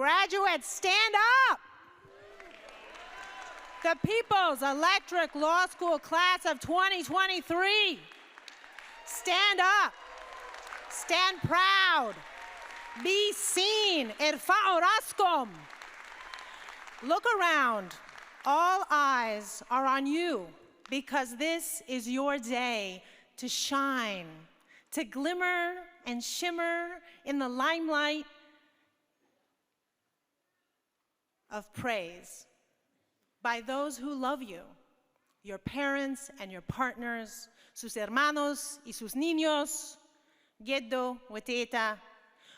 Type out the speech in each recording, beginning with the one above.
Graduates, stand up. The People's Electric Law School class of 2023. Stand up. Stand proud. Be seen. Irfa'u raskum. Look around. All eyes are on you because this is your day to shine, to glimmer and shimmer in the limelight of praise by those who love you, your parents and your partners, sus hermanos y sus niños, Geddo, Weteta,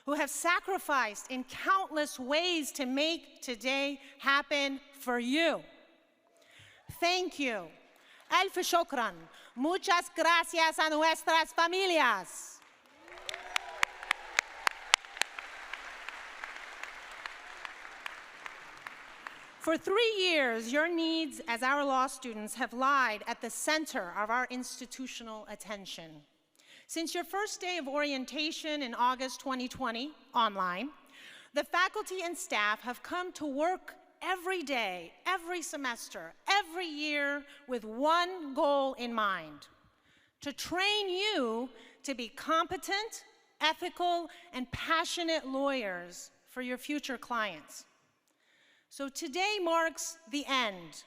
who have sacrificed in countless ways to make today happen for you. Thank you. Alf shukran. Muchas gracias a nuestras familias. For 3 years, your needs as our law students have lied at the center of our institutional attention. Since your first day of orientation in August 2020, online, the faculty and staff have come to work every day, every semester, every year with one goal in mind: to train you to be competent, ethical, and passionate lawyers for your future clients. So today marks the end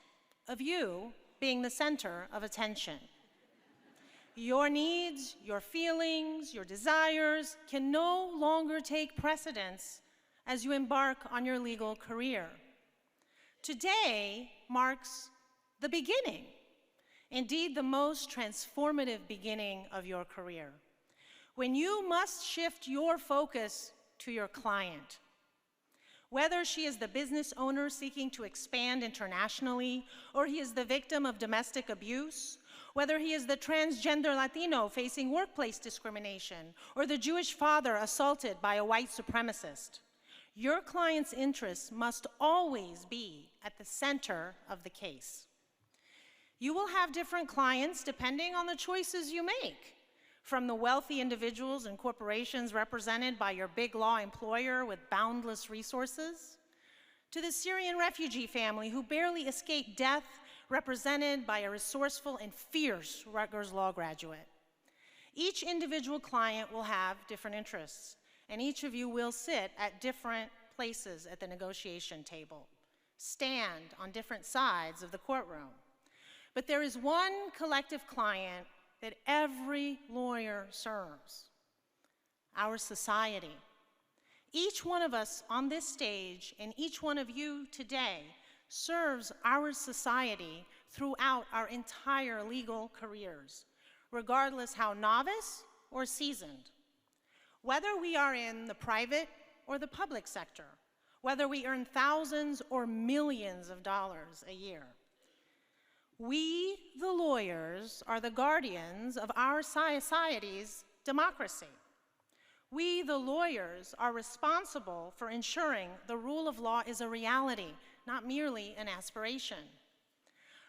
of you being the center of attention. Your needs, your feelings, your desires can no longer take precedence as you embark on your legal career. Today marks the beginning, indeed the most transformative beginning of your career, when you must shift your focus to your client. Whether she is the business owner seeking to expand internationally, or he is the victim of domestic abuse, whether he is the transgender Latino facing workplace discrimination, or the Jewish father assaulted by a white supremacist, your client's interests must always be at the center of the case. You will have different clients depending on the choices you make, from the wealthy individuals and corporations represented by your big law employer with boundless resources, to the Syrian refugee family who barely escaped death, represented by a resourceful and fierce Rutgers law graduate. Each individual client will have different interests, and each of you will sit at different places at the negotiation table, stand on different sides of the courtroom. But there is one collective client that every lawyer serves: our society. Each one of us on this stage and each one of you today serves our society throughout our entire legal careers, regardless how novice or seasoned. Whether we are in the private or the public sector, whether we earn thousands or millions of dollars a year, we, the lawyers, are the guardians of our society's democracy. We, the lawyers, are responsible for ensuring the rule of law is a reality, not merely an aspiration.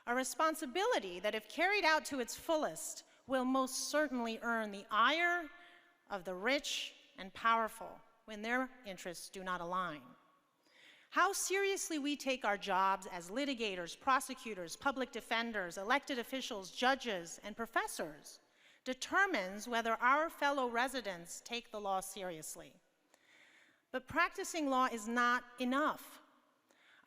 A responsibility that, if carried out to its fullest, will most certainly earn the ire of the rich and powerful when their interests do not align. How seriously we take our jobs as litigators, prosecutors, public defenders, elected officials, judges, and professors determines whether our fellow residents take the law seriously. But practicing law is not enough.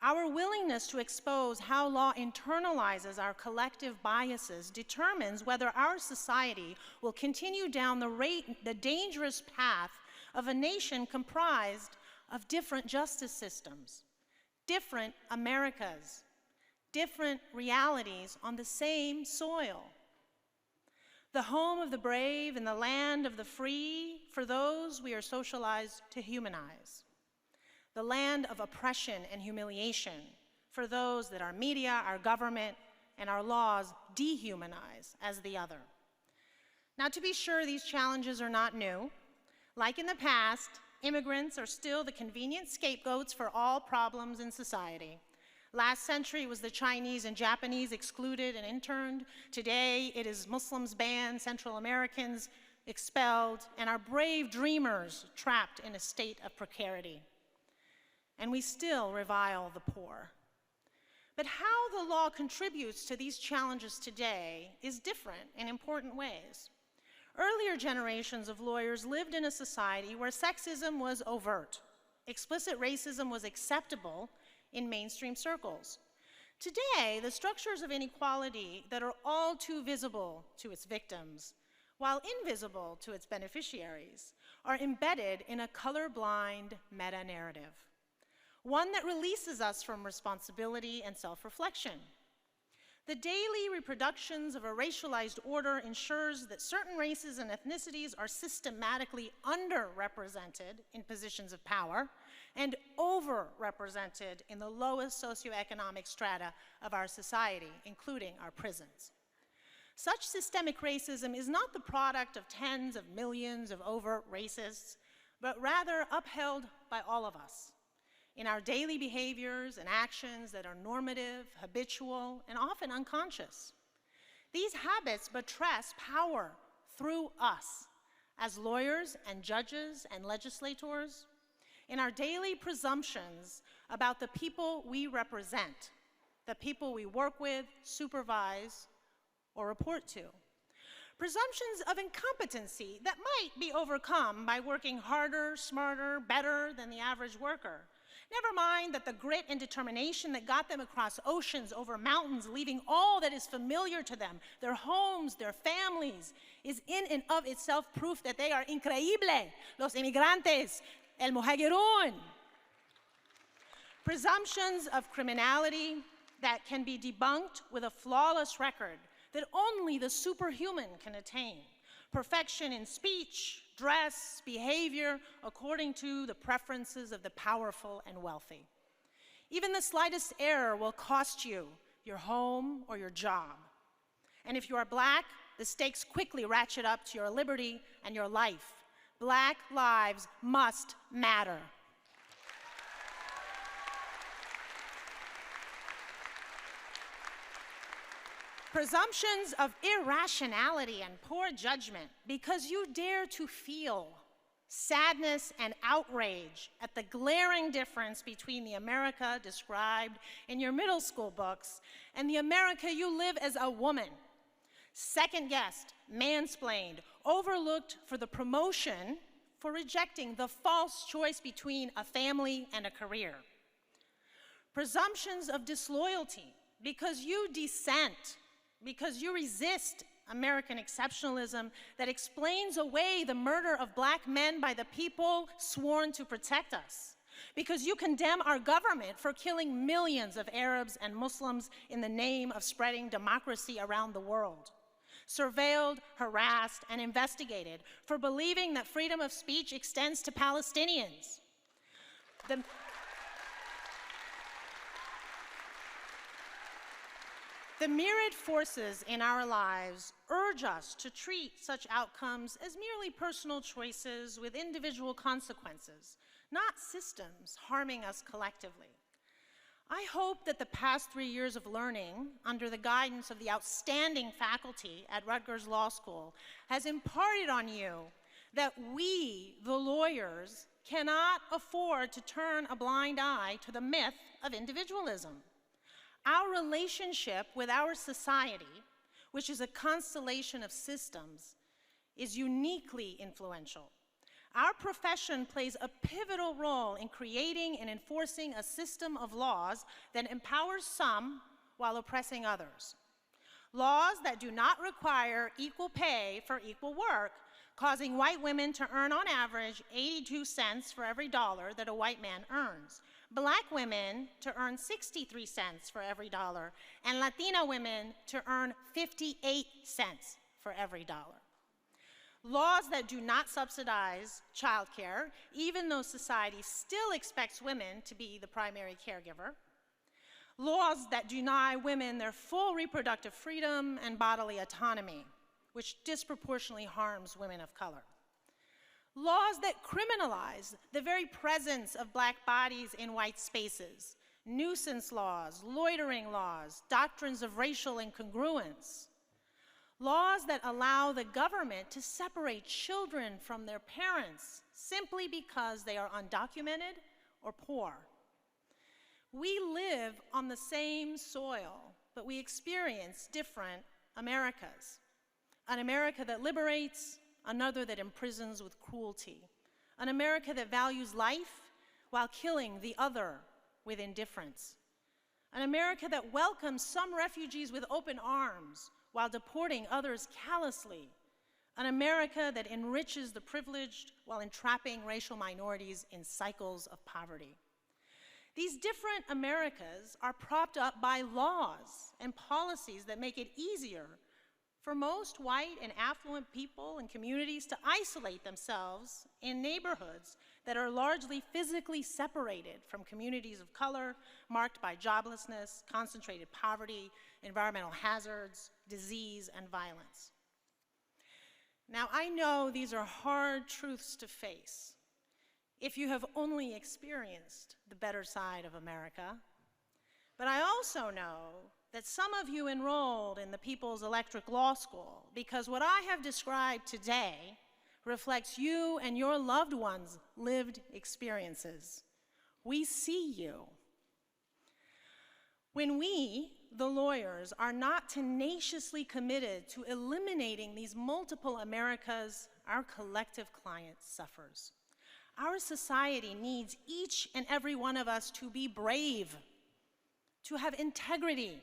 Our willingness to expose how law internalizes our collective biases determines whether our society will continue down the dangerous path of a nation comprised of different justice systems, different Americas, different realities on the same soil. The home of the brave and the land of the free for those we are socialized to humanize. The land of oppression and humiliation for those that our media, our government, and our laws dehumanize as the other. Now, to be sure, these challenges are not new. Like in the past, immigrants are still the convenient scapegoats for all problems in society. Last century it was the Chinese and Japanese excluded and interned. Today it is Muslims banned, Central Americans expelled, and our brave dreamers trapped in a state of precarity. and we still revile the poor. But how the law contributes to these challenges today is different in important ways. Earlier generations of lawyers lived in a society where sexism was overt. Explicit racism was acceptable in mainstream circles. Today, the structures of inequality that are all too visible to its victims, while invisible to its beneficiaries, are embedded in a colorblind meta-narrative, one that releases us from responsibility and self-reflection. The daily reproductions of a racialized order ensures that certain races and ethnicities are systematically underrepresented in positions of power and overrepresented in the lowest socioeconomic strata of our society, including our prisons. Such systemic racism is not the product of tens of millions of overt racists, but rather upheld by all of us in our daily behaviors and actions that are normative, habitual, and often unconscious. These habits buttress power through us as lawyers and judges and legislators in our daily presumptions about the people we represent, the people we work with, supervise, or report to. Presumptions of incompetency that might be overcome by working harder, smarter, better than the average worker. Never mind that the grit and determination that got them across oceans, over mountains, leaving all that is familiar to them, their homes, their families, is in and of itself proof that they are increíble, los inmigrantes, el muhajirun. Presumptions of criminality that can be debunked with a flawless record that only the superhuman can attain. Perfection in speech, dress, behavior, according to the preferences of the powerful and wealthy. Even the slightest error will cost you your home or your job. And if you are Black, the stakes quickly ratchet up to your liberty and your life. Black lives must matter. Presumptions of irrationality and poor judgment because you dare to feel sadness and outrage at the glaring difference between the America described in your middle school books and the America you live as a woman. Second-guessed, mansplained, overlooked for the promotion for rejecting the false choice between a family and a career. Presumptions of disloyalty because you dissent, because you resist American exceptionalism that explains away the murder of Black men by the people sworn to protect us. Because you condemn our government for killing millions of Arabs and Muslims in the name of spreading democracy around the world. Surveilled, harassed, and investigated for believing that freedom of speech extends to Palestinians. The myriad forces in our lives urge us to treat such outcomes as merely personal choices with individual consequences, not systems harming us collectively. I hope that the past 3 years of learning under the guidance of the outstanding faculty at Rutgers Law School has imparted on you that we, the lawyers, cannot afford to turn a blind eye to the myth of individualism. Our relationship with our society, which is a constellation of systems, is uniquely influential. Our profession plays a pivotal role in creating and enforcing a system of laws that empowers some while oppressing others. Laws that do not require equal pay for equal work, causing white women to earn on average 82 cents for every dollar that a white man earns. Black women to earn 63 cents for every dollar, and Latina women to earn 58 cents for every dollar. Laws that do not subsidize childcare, even though society still expects women to be the primary caregiver. Laws that deny women their full reproductive freedom and bodily autonomy, which disproportionately harms women of color. Laws that criminalize the very presence of Black bodies in white spaces, nuisance laws, loitering laws, doctrines of racial incongruence. Laws that allow the government to separate children from their parents simply because they are undocumented or poor. We live on the same soil, but we experience different Americas. An America that liberates, another that imprisons with cruelty. An America that values life while killing the other with indifference. An America that welcomes some refugees with open arms while deporting others callously. An America that enriches the privileged while entrapping racial minorities in cycles of poverty. These different Americas are propped up by laws and policies that make it easier for most white and affluent people and communities to isolate themselves in neighborhoods that are largely physically separated from communities of color, marked by joblessness, concentrated poverty, environmental hazards, disease, and violence. Now, I know these are hard truths to face if you have only experienced the better side of America, but I also know that some of you enrolled in the People's Electric Law School because what I have described today reflects you and your loved ones' lived experiences. We see you. When we, the lawyers, are not tenaciously committed to eliminating these multiple Americas, our collective client suffers. Our society needs each and every one of us to be brave, to have integrity,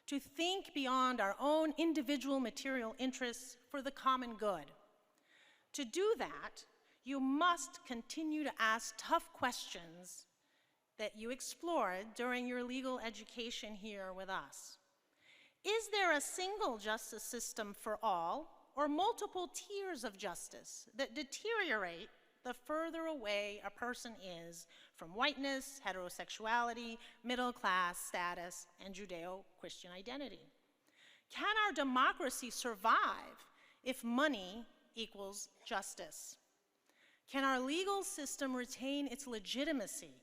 to think beyond our own individual material interests for the common good. To do that, you must continue to ask tough questions that you explored during your legal education here with us. Is there a single justice system for all, or multiple tiers of justice that deteriorate the further away a person is from whiteness, heterosexuality, middle class status, and Judeo-Christian identity? Can our democracy survive if money equals justice? Can our legal system retain its legitimacy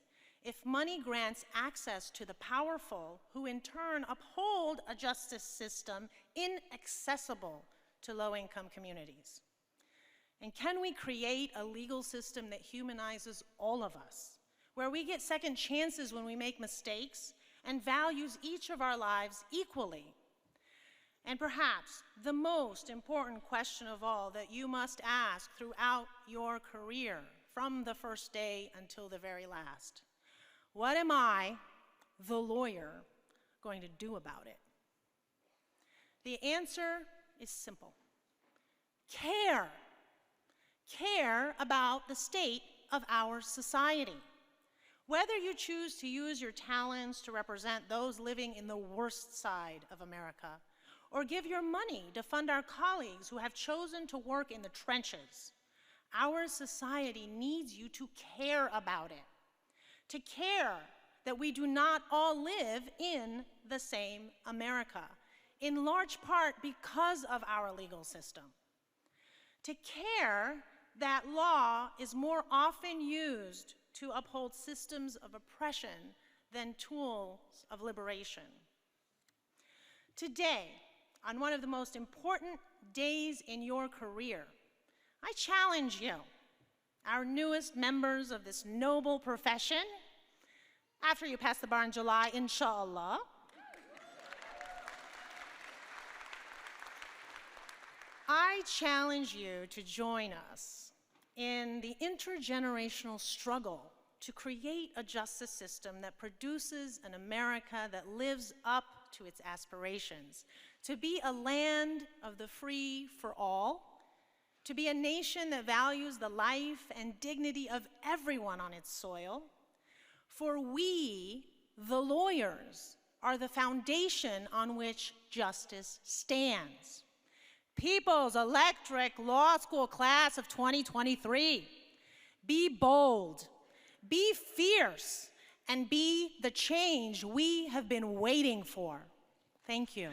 if money grants access to the powerful, who in turn uphold a justice system inaccessible to low-income communities? And can we create a legal system that humanizes all of us, where we get second chances when we make mistakes and values each of our lives equally? And perhaps the most important question of all that you must ask throughout your career, from the first day until the very last: what am I, the lawyer, going to do about it? The answer is simple: care. Care about the state of our society. Whether you choose to use your talents to represent those living in the worst side of America, or give your money to fund our colleagues who have chosen to work in the trenches, our society needs you to care about it. To care that we do not all live in the same America, in large part because of our legal system. To care that law is more often used to uphold systems of oppression than tools of liberation. Today, on one of the most important days in your career, I challenge you, our newest members of this noble profession, after you pass the bar in July, inshallah, I challenge you to join us in the intergenerational struggle to create a justice system that produces an America that lives up to its aspirations, to be a land of the free for all, to be a nation that values the life and dignity of everyone on its soil. For we, the lawyers, are the foundation on which justice stands. People's Electric Law School class of 2023, be bold, be fierce, and be the change we have been waiting for. Thank you.